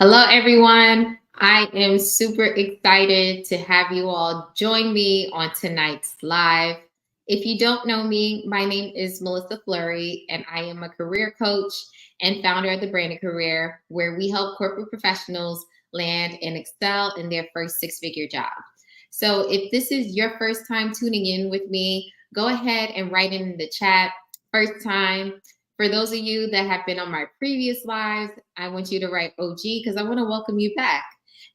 Hello, everyone. I am super excited to have you all join me on tonight's live. If you don't know me, my name is Melissa Fleury, and I am a career coach and founder of the Branded Career, where we help corporate professionals land and excel in their first six-figure job. So, if this is your first time tuning in with me, go ahead and write in the chat. First time. For those of you that have been on my previous lives, I want you to write OG because I want to welcome you back.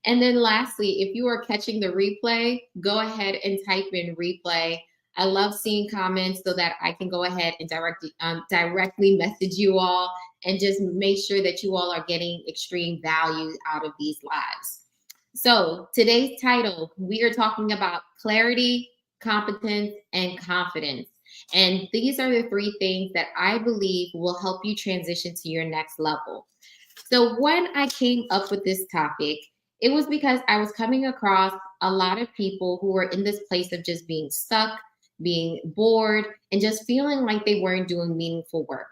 And then lastly, if you are catching the replay, go ahead and type in replay. I love seeing comments so that I can go ahead and directly message you all and just make sure that you all are getting extreme value out of these lives. So today's title, we are talking about clarity, competence, and confidence. And these are the three things that I believe will help you transition to your next level. So when I came up with this topic, it was because I was coming across a lot of people who were in this place of just being stuck, being bored, and just feeling like they weren't doing meaningful work.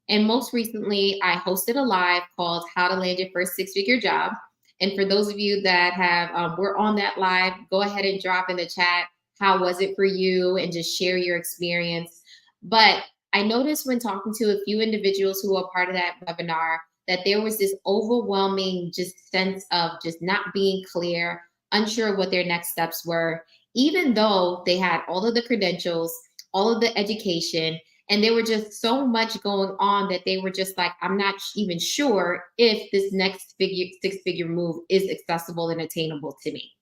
And most recently, I hosted a live called How to Land Your First Six-Figure Job. And for those of you that have were on that live, go ahead and drop in the chat how was it for you and just share your experience. But I noticed when talking to a few individuals who were part of that webinar that there was this overwhelming just sense of just not being clear, unsure what their next steps were, even though they had all of the credentials, all of the education, and there were just so much going on that they were just like, I'm not even sure if this next six-figure move is accessible and attainable to me.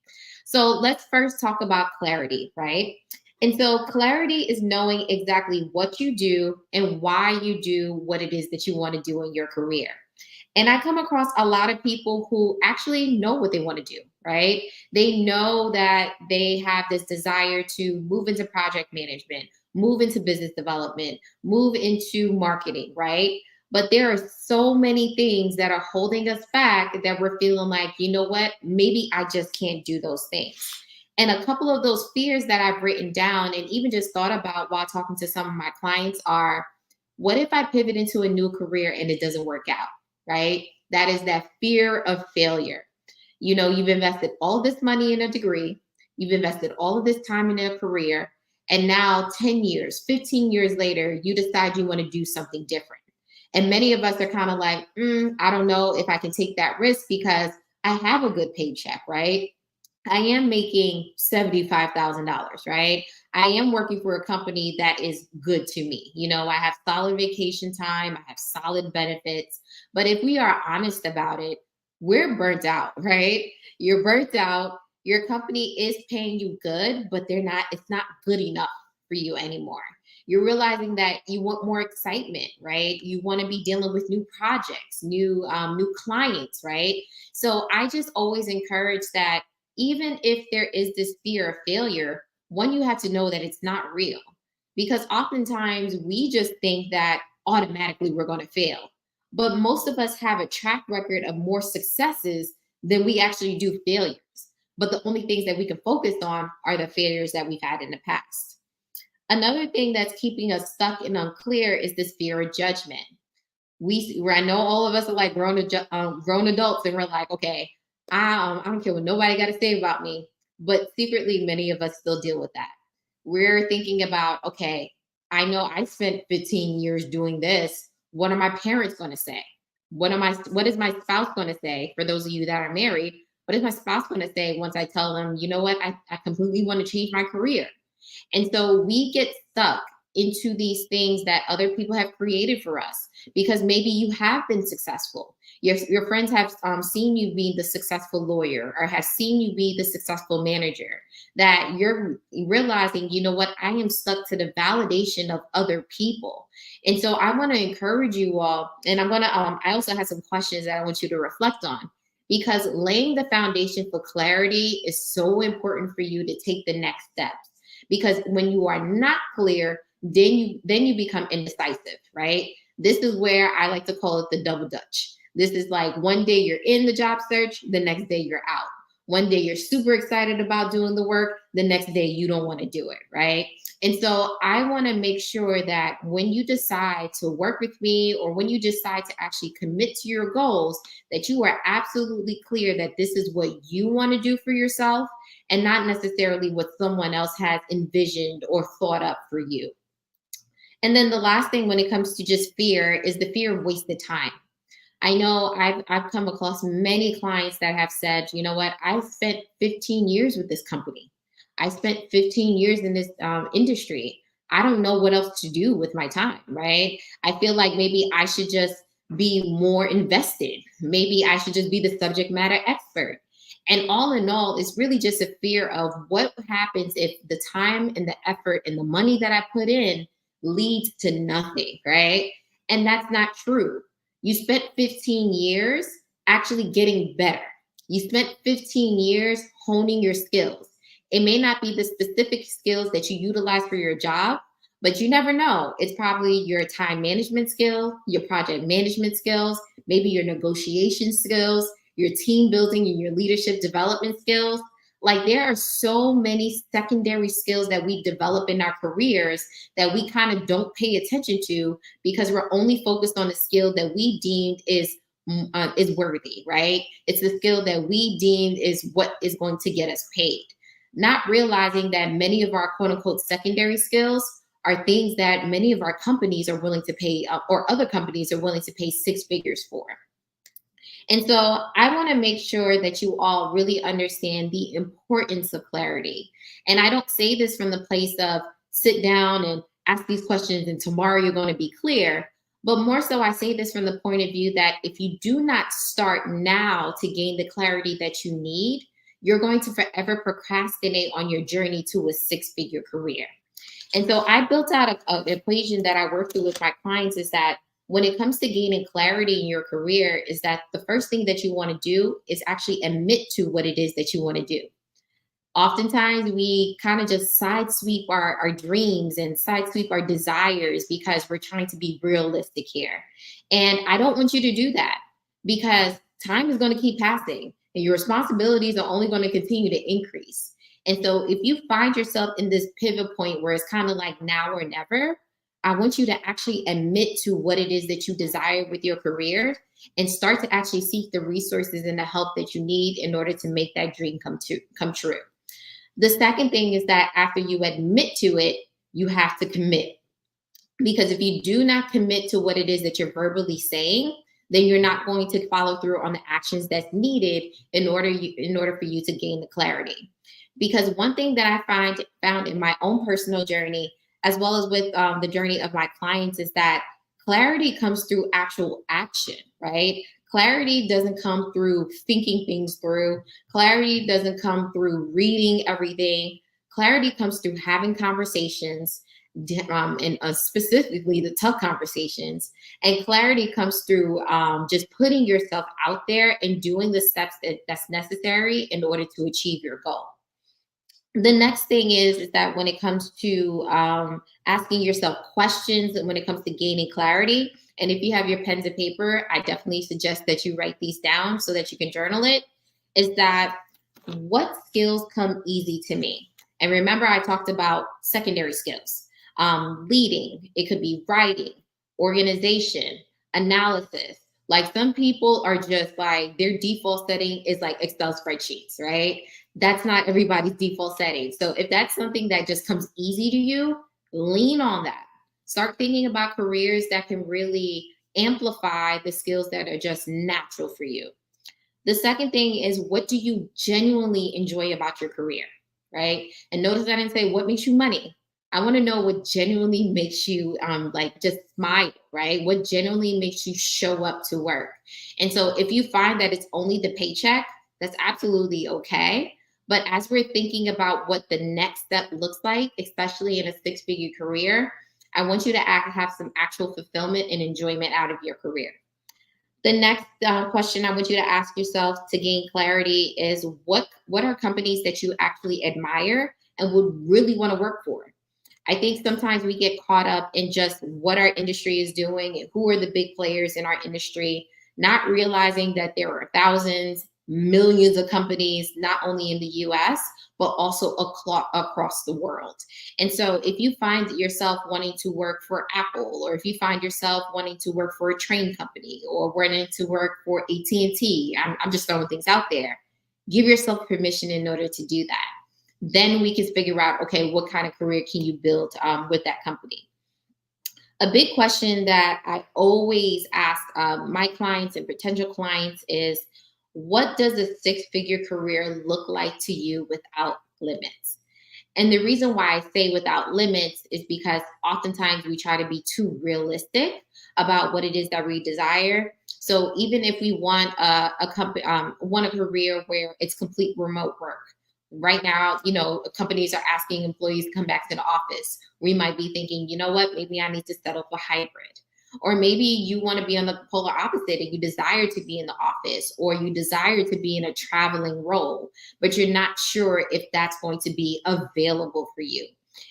So let's first talk about clarity, right? And so clarity is knowing exactly what you do and why you do what it is that you want to do in your career. And I come across a lot of people who actually know what they want to do, right? They know that they have this desire to move into project management, move into business development, move into marketing, right? But there are so many things that are holding us back that we're feeling like, you know what, maybe I just can't do those things. And a couple of those fears that I've written down and even just thought about while talking to some of my clients are, what if I pivot into a new career and it doesn't work out, right? That is that fear of failure. You know, you've invested all this money in a degree, you've invested all of this time in a career, and now 10 years, 15 years later, you decide you want to do something different. And many of us are kind of like, I don't know if I can take that risk because I have a good paycheck, right? I am making $75,000, right? I am working for a company that is good to me. You know, I have solid vacation time, I have solid benefits. But if we are honest about it, we're burnt out, right? You're burnt out. Your company is paying you good, but it's not good enough for you anymore. You're realizing that you want more excitement, right? You want to be dealing with new projects, new clients, right? So I just always encourage that even if there is this fear of failure, one, you have to know that it's not real. Because oftentimes we just think that automatically we're going to fail. But most of us have a track record of more successes than we actually do failures. But the only things that we can focus on are the failures that we've had in the past. Another thing that's keeping us stuck and unclear is this fear of judgment. I know all of us are like grown adults, and we're like, okay, I don't care what nobody got to say about me. But secretly, many of us still deal with that. We're thinking about, okay, I know I spent 15 years doing this. What are my parents going to say? What is my spouse going to say? For those of you that are married, what is my spouse going to say once I tell them, you know what, I completely want to change my career? And so we get stuck into these things that other people have created for us because maybe you have been successful. Your friends have seen you be the successful lawyer or have seen you be the successful manager, that you're realizing, you know what, I am stuck to the validation of other people. And so I want to encourage you all, and I also have some questions that I want you to reflect on, because laying the foundation for clarity is so important for you to take the next steps. Because when you are not clear, then you become indecisive, right? This is where I like to call it the double dutch. This is like one day you're in the job search, the next day you're out. One day you're super excited about doing the work, the next day you don't want to do it, right? And so I want to make sure that when you decide to work with me or when you decide to actually commit to your goals, that you are absolutely clear that this is what you want to do for yourself and not necessarily what someone else has envisioned or thought up for you. And then the last thing when it comes to just fear is the fear of wasted time. I know I've come across many clients that have said, you know what, I spent 15 years with this company. I spent 15 years in this industry. I don't know what else to do with my time, right? I feel like maybe I should just be more invested. Maybe I should just be the subject matter expert. And all in all, it's really just a fear of what happens if the time and the effort and the money that I put in leads to nothing, right? And that's not true. You spent 15 years actually getting better. You spent 15 years honing your skills. It may not be the specific skills that you utilize for your job, but you never know. It's probably your time management skills, your project management skills, maybe your negotiation skills, your team building and your leadership development skills. Like there are so many secondary skills that we develop in our careers that we kind of don't pay attention to because we're only focused on the skill that we deemed is worthy, right? It's the skill that we deemed is what is going to get us paid. Not realizing that many of our quote unquote secondary skills are things that many of our companies are willing to pay, or other companies are willing to pay six figures for. And so I want to make sure that you all really understand the importance of clarity. And I don't say this from the place of sit down and ask these questions and tomorrow you're going to be clear. But more so, I say this from the point of view that if you do not start now to gain the clarity that you need, you're going to forever procrastinate on your journey to a six-figure career. And so I built out an equation that I work through with my clients is that when it comes to gaining clarity in your career is that the first thing that you want to do is actually admit to what it is that you want to do. Oftentimes we kind of just side sweep our dreams and side sweep our desires because we're trying to be realistic here. And I don't want you to do that because time is going to keep passing and your responsibilities are only going to continue to increase. And so if you find yourself in this pivot point where it's kind of like now or never, I want you to actually admit to what it is that you desire with your career and start to actually seek the resources and the help that you need in order to make that dream come true. The second thing is that after you admit to it, you have to commit. Because if you do not commit to what it is that you're verbally saying, then you're not going to follow through on the actions that's needed in order for you to gain the clarity. Because one thing that I found in my own personal journey, as well as with the journey of my clients, is that clarity comes through actual action, right? Clarity doesn't come through thinking things through. Clarity doesn't come through reading everything. Clarity comes through having conversations, and specifically the tough conversations. And clarity comes through just putting yourself out there and doing the steps that's necessary in order to achieve your goal. The next thing is that when it comes to asking yourself questions and when it comes to gaining clarity, and if you have your pens and paper, I definitely suggest that you write these down so that you can journal it, is that what skills come easy to me? And remember, I talked about secondary skills, leading, it could be writing, organization, analysis. Like some people are just like their default setting is like Excel spreadsheets, right? That's not everybody's default setting. So if that's something that just comes easy to you, lean on that. Start thinking about careers that can really amplify the skills that are just natural for you. The second thing is, what do you genuinely enjoy about your career, right? And notice I didn't say what makes you money. I want to know what genuinely makes you like just smile, right? What genuinely makes you show up to work. And so if you find that it's only the paycheck, that's absolutely okay. But as we're thinking about what the next step looks like, especially in a six-figure career, I want you to have some actual fulfillment and enjoyment out of your career. The next question I want you to ask yourself to gain clarity is what are companies that you actually admire and would really want to work for? I think sometimes we get caught up in just what our industry is doing and who are the big players in our industry, not realizing that there are thousands, millions of companies, not only in the US, but also across the world. And so if you find yourself wanting to work for Apple, or if you find yourself wanting to work for a train company or wanting to work for AT&T, I'm just throwing things out there, give yourself permission in order to do that. Then we can figure out, okay, what kind of career can you build with that company? A big question that I always ask my clients and potential clients is, what does a six-figure career look like to you without limits? And the reason why I say without limits is because oftentimes we try to be too realistic about what it is that we desire. So even if we want a company, want a career where it's complete remote work. Right now, companies are asking employees to come back to the office. We might be thinking, you know what, maybe I need to settle for hybrid. Or maybe you want to be on the polar opposite and you desire to be in the office, or you desire to be in a traveling role, but you're not sure if that's going to be available for you.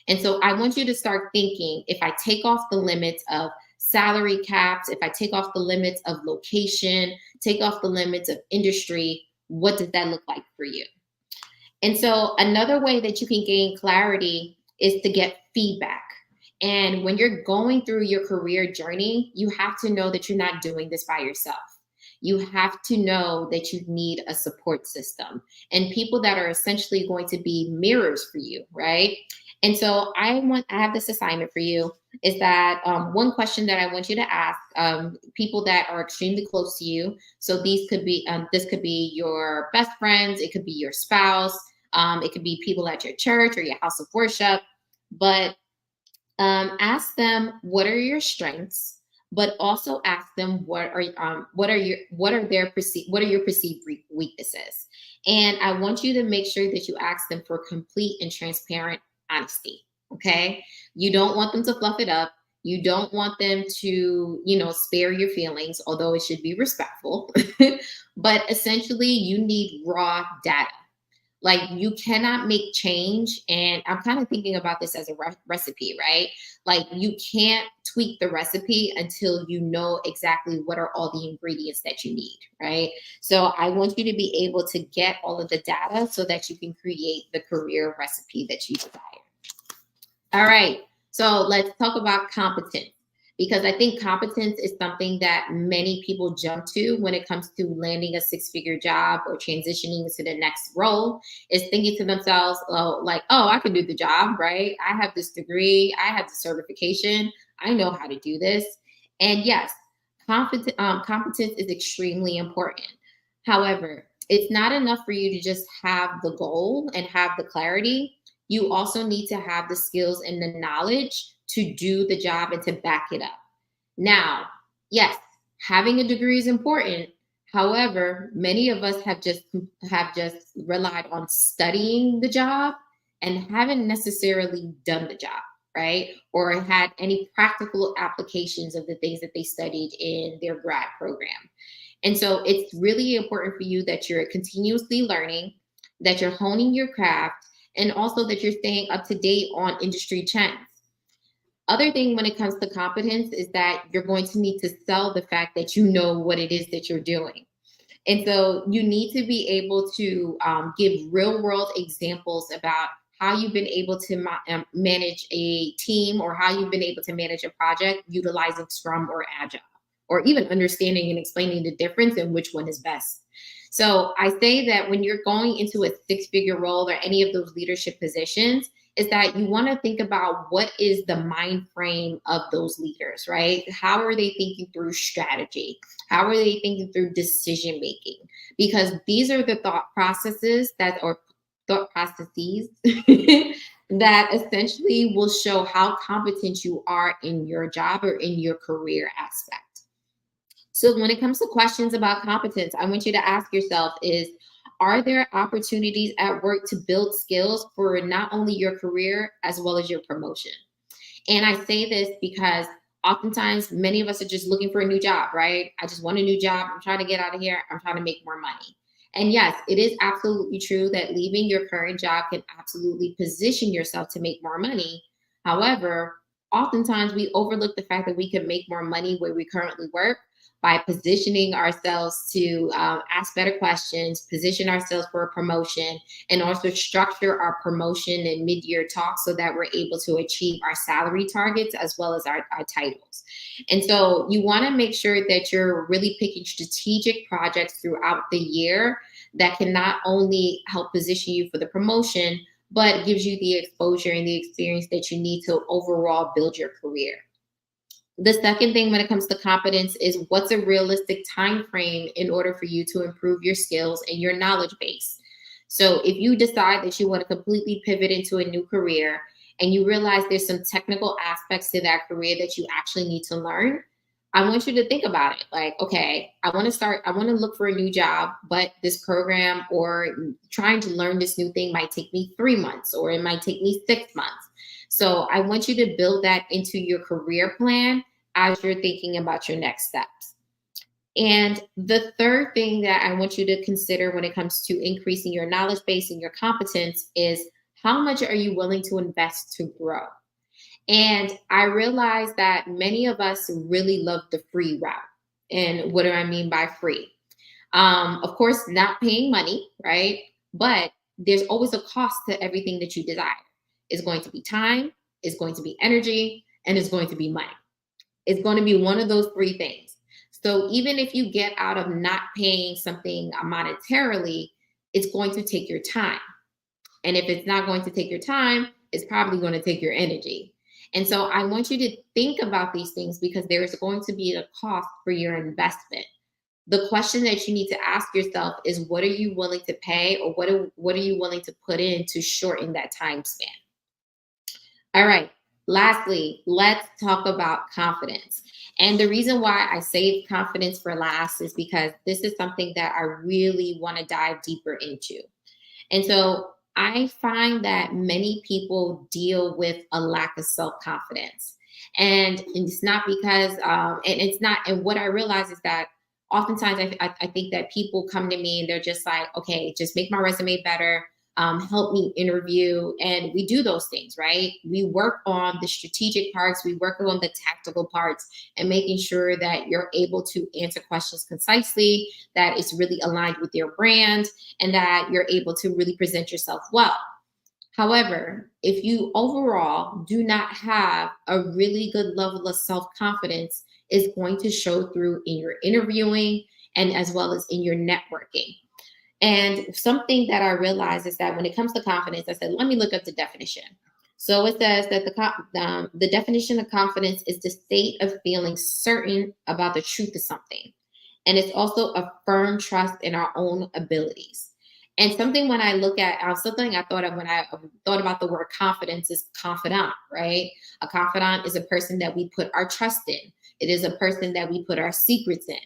And so I want you to start thinking, if I take off the limits of salary caps, if I take off the limits of location, take off the limits of industry, what does that look like for you? And so another way that you can gain clarity is to get feedback. And when you're going through your career journey, you have to know that you're not doing this by yourself. You have to know that you need a support system and people that are essentially going to be mirrors for you, right? And so I have this assignment for you, is that one question that I want you to ask people that are extremely close to you. So this could be your best friends, it could be your spouse, it could be people at your church or your house of worship, but ask them, what are your strengths, but also ask them what are your perceived weaknesses. And I want you to make sure that you ask them for complete and transparent honesty. Okay, you don't want them to fluff it up. You don't want them to, spare your feelings, although it should be respectful. But essentially, you need raw data. Like, you cannot make change. And I'm kind of thinking about this as a recipe, right? Like, you can't tweak the recipe until you know exactly what are all the ingredients that you need, right? So I want you to be able to get all of the data so that you can create the career recipe that you desire. All right. So let's talk about competence, because I think competence is something that many people jump to when it comes to landing a six-figure job or transitioning to the next role, is thinking to themselves, oh, like, oh, I can do the job, right? I have this degree, I have the certification, I know how to do this. And yes, competence is extremely important. However, it's not enough for you to just have the goal and have the clarity. You also need to have the skills and the knowledge to do the job and to back it up. Now, yes, having a degree is important. However, many of us have just relied on studying the job and haven't necessarily done the job, right? Or had any practical applications of the things that they studied in their grad program. And so it's really important for you that you're continuously learning, that you're honing your craft, and also that you're staying up to date on industry trends. Other thing when it comes to competence is that you're going to need to sell the fact that you know what it is that you're doing. And so you need to be able to give real world examples about how you've been able to manage a team, or how you've been able to manage a project utilizing Scrum or Agile, or even understanding and explaining the difference and which one is best. So I say that when you're going into a six-figure role or any of those leadership positions, is that you want to think about what is the mind frame of those leaders, right? How are they thinking through strategy? How are they thinking through decision making? Because these are the thought processes that that essentially will show how competent you are in your job or in your career aspect. So when it comes to questions about competence, I want you to ask yourself is, are there opportunities at work to build skills for not only your career as well as your promotion? And I say this because oftentimes many of us are just looking for a new job, right? I just want a new job. I'm trying to get out of here. I'm trying to make more money. And yes, it is absolutely true that leaving your current job can absolutely position yourself to make more money. However, oftentimes we overlook the fact that we can make more money where we currently work, by positioning ourselves to ask better questions, position ourselves for a promotion, and also structure our promotion and mid-year talks so that we're able to achieve our salary targets as well as our titles. And so you want to make sure that you're really picking strategic projects throughout the year that can not only help position you for the promotion, but gives you the exposure and the experience that you need to overall build your career. The second thing when it comes to competence is what's a realistic time frame in order for you to improve your skills and your knowledge base. So if you decide that you want to completely pivot into a new career and you realize there's some technical aspects to that career that you actually need to learn, I want you to think about it. Like, okay, I want to look for a new job, but this program or trying to learn this new thing might take me 3 months or it might take me 6 months. So I want you to build that into your career plan as you're thinking about your next steps. And the third thing that I want you to consider when it comes to increasing your knowledge base and your competence is how much are you willing to invest to grow? And I realize that many of us really love the free route. And what do I mean by free? Of course, not paying money, right? But there's always a cost to everything that you desire. It's going to be time, it's going to be energy, and it's going to be money. It's going to be one of those three things. So even if you get out of not paying something monetarily, it's going to take your time. And if it's not going to take your time, it's probably going to take your energy. And so I want you to think about these things because there is going to be a cost for your investment. The question that you need to ask yourself is what are you willing to pay or what are you willing to put in to shorten that time span? All right. Lastly, let's talk about confidence. And the reason why I save confidence for last is because this is something that I really want to dive deeper into. And so I find that many people deal with a lack of self confidence. And it's not because, and it's not, and what I realize is that oftentimes I think that people come to me and they're just like, okay, just make my resume better, help me interview. And we do those things, right? We work on the strategic parts, we work on the tactical parts, and making sure that you're able to answer questions concisely, that it's really aligned with your brand, and that you're able to really present yourself well. However, if you overall do not have a really good level of self confidence, it's going to show through in your interviewing and as well as in your networking. And something that I realized is that when it comes to confidence, I said, let me look up the definition. So it says that the definition of confidence is the state of feeling certain about the truth of something. And it's also a firm trust in our own abilities. And something when I look at something I thought of when I thought about the word confidence is confidant, right? A confidant is a person that we put our trust in. It is a person that we put our secrets in.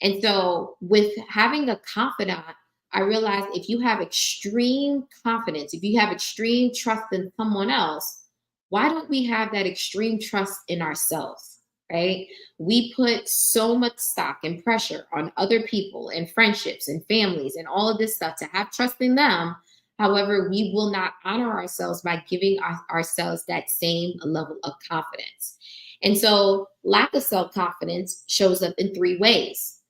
And so with having a confidant, I realized if you have extreme confidence, if you have extreme trust in someone else, why don't we have that extreme trust in ourselves, right? We put so much stock and pressure on other people and friendships and families and all of this stuff to have trust in them. However, we will not honor ourselves by giving ourselves that same level of confidence. And so lack of self-confidence shows up in three ways.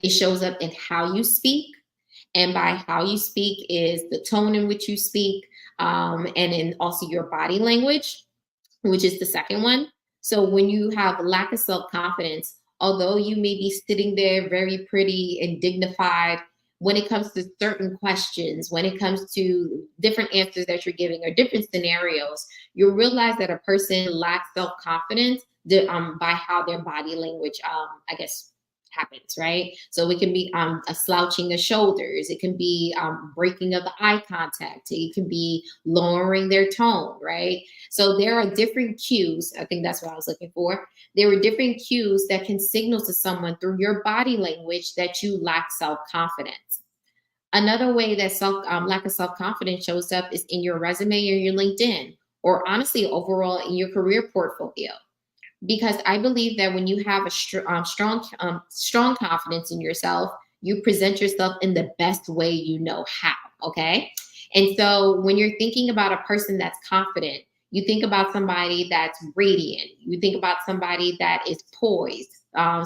It shows up in how you speak, and by how you speak is the tone in which you speak, and in also your body language, which is the second one. So when you have lack of self-confidence, although you may be sitting there very pretty and dignified, when it comes to certain questions, when it comes to different answers that you're giving or different scenarios, you'll realize that a person lacks self-confidence by how their body language, I guess, happens, right? So it can be a slouching of shoulders. It can be breaking of the eye contact. It can be lowering their tone, right? So there are different cues. I think that's what I was looking for. There are different cues that can signal to someone through your body language that you lack self-confidence. Another way that lack of self-confidence shows up is in your resume or your LinkedIn, or honestly, overall in your career portfolio. Because I believe that when you have a strong confidence in yourself, you present yourself in the best way you know how. Okay. And so when you're thinking about a person that's confident, you think about somebody that's radiant. You think about somebody that is poised,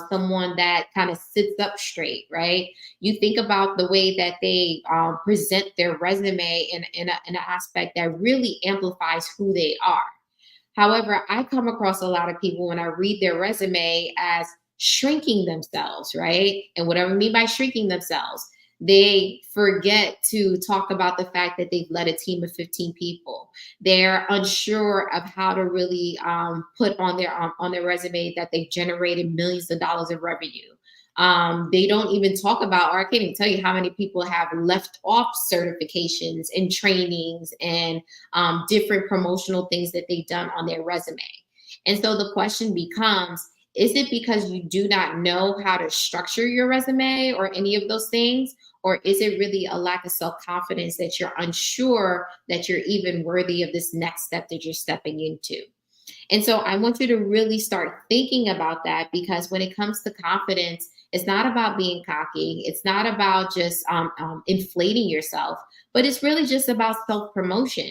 someone that kind of sits up straight, right? You think about the way that they present their resume in an aspect that really amplifies who they are. However, I come across a lot of people when I read their resume as shrinking themselves, right? And what I mean by shrinking themselves, they forget to talk about the fact that they've led a team of 15 people. They're unsure of how to really put on their resume that they've generated millions of dollars of revenue. They don't even talk about, or I can't even tell you how many people have left off certifications and trainings and different promotional things that they've done on their resume. And so the question becomes, is it because you do not know how to structure your resume or any of those things? Or is it really a lack of self confidence that you're unsure that you're even worthy of this next step that you're stepping into? And so I want you to really start thinking about that, because when it comes to confidence, it's not about being cocky. It's not about just inflating yourself, but it's really just about self promotion.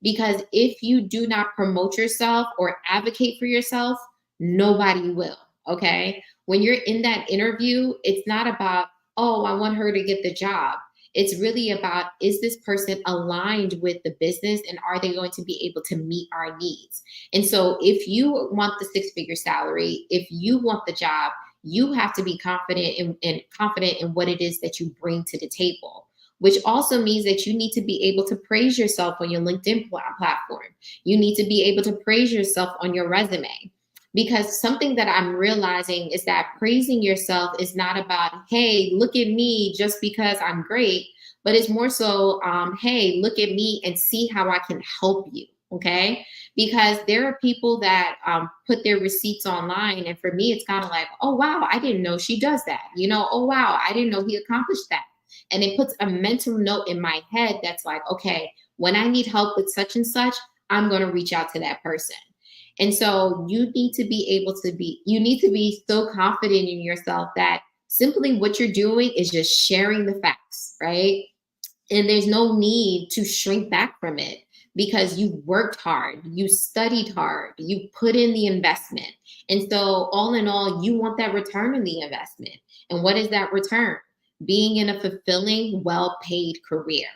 Because if you do not promote yourself or advocate for yourself, nobody will. Okay. When you're in that interview, it's not about, oh, I want her to get the job. It's really about, is this person aligned with the business and are they going to be able to meet our needs? And so if you want the six-figure salary, if you want the job, you have to be confident in what it is that you bring to the table, which also means that you need to be able to praise yourself on your LinkedIn platform. You need to be able to praise yourself on your resume. Because something that I'm realizing is that praising yourself is not about, hey, look at me just because I'm great, but it's more so, hey, look at me and see how I can help you. Okay. Because there are people that put their receipts online. And for me, it's kind of like, oh, wow, I didn't know she does that. Oh, wow, I didn't know he accomplished that. And it puts a mental note in my head that's like, okay, when I need help with such and such, I'm going to reach out to that person. And so you need to be so confident in yourself that simply what you're doing is just sharing the facts, right? And there's no need to shrink back from it, because you worked hard, you studied hard, you put in the investment. And so, all in all, you want that return on the investment. And what is that return? Being in a fulfilling, well paid career.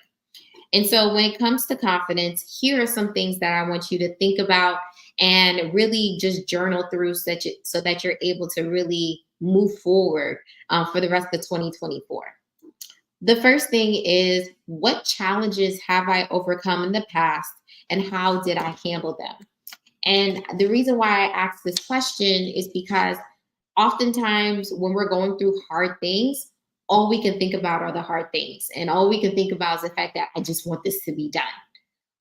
And so, when it comes to confidence, here are some things that I want you to think about and really just journal through, so that you're able to really move forward for the rest of 2024. The first thing is, what challenges have I overcome in the past and how did I handle them? And the reason why I ask this question is because oftentimes when we're going through hard things, all we can think about are the hard things. And all we can think about is the fact that I just want this to be done.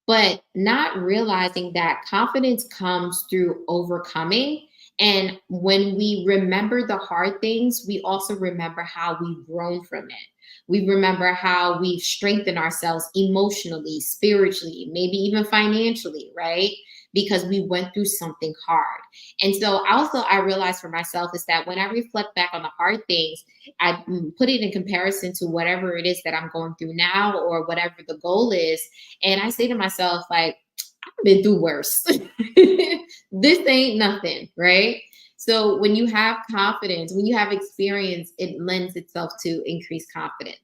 But not realizing that confidence comes through overcoming. And when we remember the hard things, we also remember how we've grown from it. We remember how we've strengthened ourselves emotionally, spiritually, maybe even financially, right? Because we went through something hard. And so also I realized for myself is that when I reflect back on the hard things, I put it in comparison to whatever it is that I'm going through now or whatever the goal is. And I say to myself, like, I've been through worse. This ain't nothing, right? So when you have confidence, when you have experience, it lends itself to increased confidence.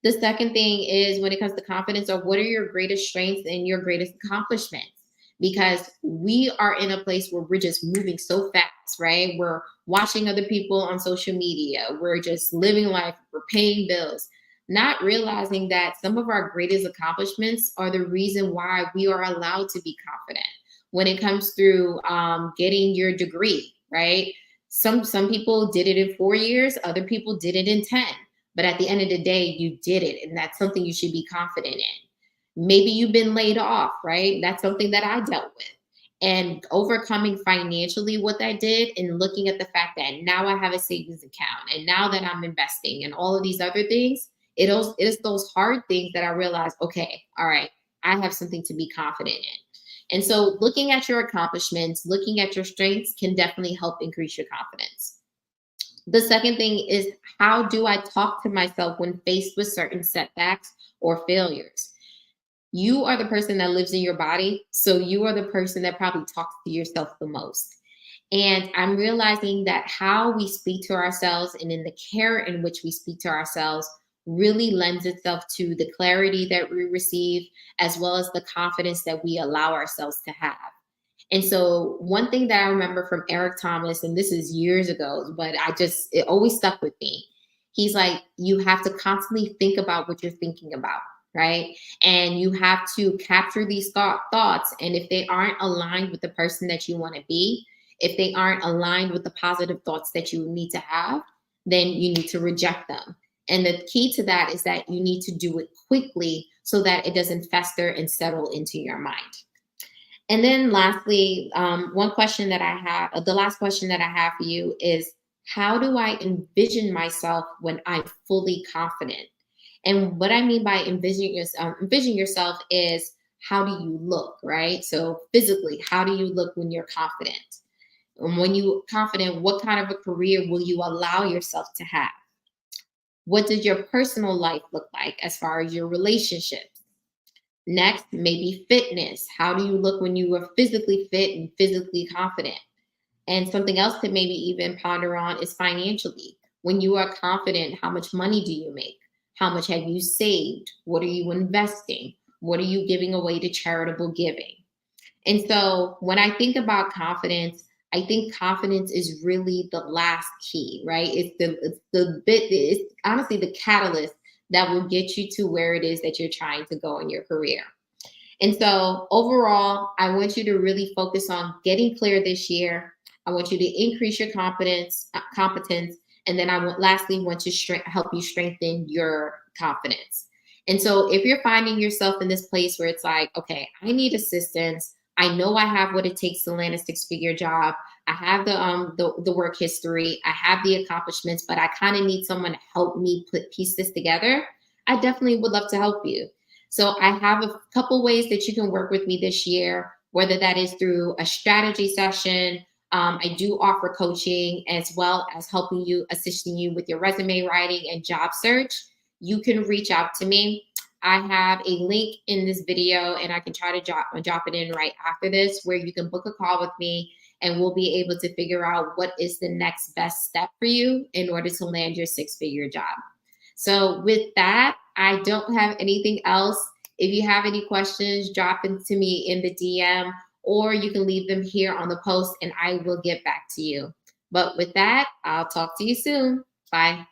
The second thing is, when it comes to confidence, or what are your greatest strengths and your greatest accomplishments? Because we are in a place where we're just moving so fast, right? We're watching other people on social media. We're just living life. We're paying bills, not realizing that some of our greatest accomplishments are the reason why we are allowed to be confident. When it comes through getting your degree, right? Some people did it in 4 years. Other people did it in 10. But at the end of the day, you did it. And that's something you should be confident in. Maybe you've been laid off, right? That's something that I dealt with. And overcoming financially what I did, and looking at the fact that now I have a savings account and now that I'm investing and all of these other things, it is those hard things that I realized, okay, all right, I have something to be confident in. And so looking at your accomplishments, looking at your strengths can definitely help increase your confidence. The second thing is, how do I talk to myself when faced with certain setbacks or failures? You are the person that lives in your body. So you are the person that probably talks to yourself the most. And I'm realizing that how we speak to ourselves and in the care in which we speak to ourselves really lends itself to the clarity that we receive, as well as the confidence that we allow ourselves to have. And so, one thing that I remember from Eric Thomas, and this is years ago, but it always stuck with me. He's like, you have to constantly think about what you're thinking about, right? And you have to capture these thoughts. And if they aren't aligned with the person that you want to be, if they aren't aligned with the positive thoughts that you need to have, then you need to reject them. And the key to that is that you need to do it quickly so that it doesn't fester and settle into your mind. And then lastly, one question that I have, the last question that I have for you is, how do I envision myself when I'm fully confident? And what I mean by envision yourself is, how do you look, right? So physically, how do you look when you're confident? And when you're confident, what kind of a career will you allow yourself to have? What does your personal life look like as far as your relationships? Next, maybe fitness. How do you look when you are physically fit and physically confident? And something else to maybe even ponder on is financially. When you are confident, how much money do you make? How much have you saved? What are you investing? What are you giving away to charitable giving? And so when I think about confidence, I think confidence is really the last key, right? It's honestly the catalyst that will get you to where it is that you're trying to go in your career. And so overall, I want you to really focus on getting clear this year. I want you to increase your competence, and then lastly want to help you strengthen your confidence. And so if you're finding yourself in this place where it's like, okay, I need assistance. I know I have what it takes to land a six-figure job. I have the work history. I have the accomplishments, but I kind of need someone to help me piece this together. I definitely would love to help you. So I have a couple ways that you can work with me this year, whether that is through a strategy session. I do offer coaching as well as helping you, assisting you with your resume writing and job search. You can reach out to me. I have a link in this video, and I can try to drop it in right after this, where you can book a call with me and we'll be able to figure out what is the next best step for you in order to land your six-figure job. So with that, I don't have anything else. If you have any questions, drop them to me in the DM, or you can leave them here on the post and I will get back to you. But with that, I'll talk to you soon. Bye.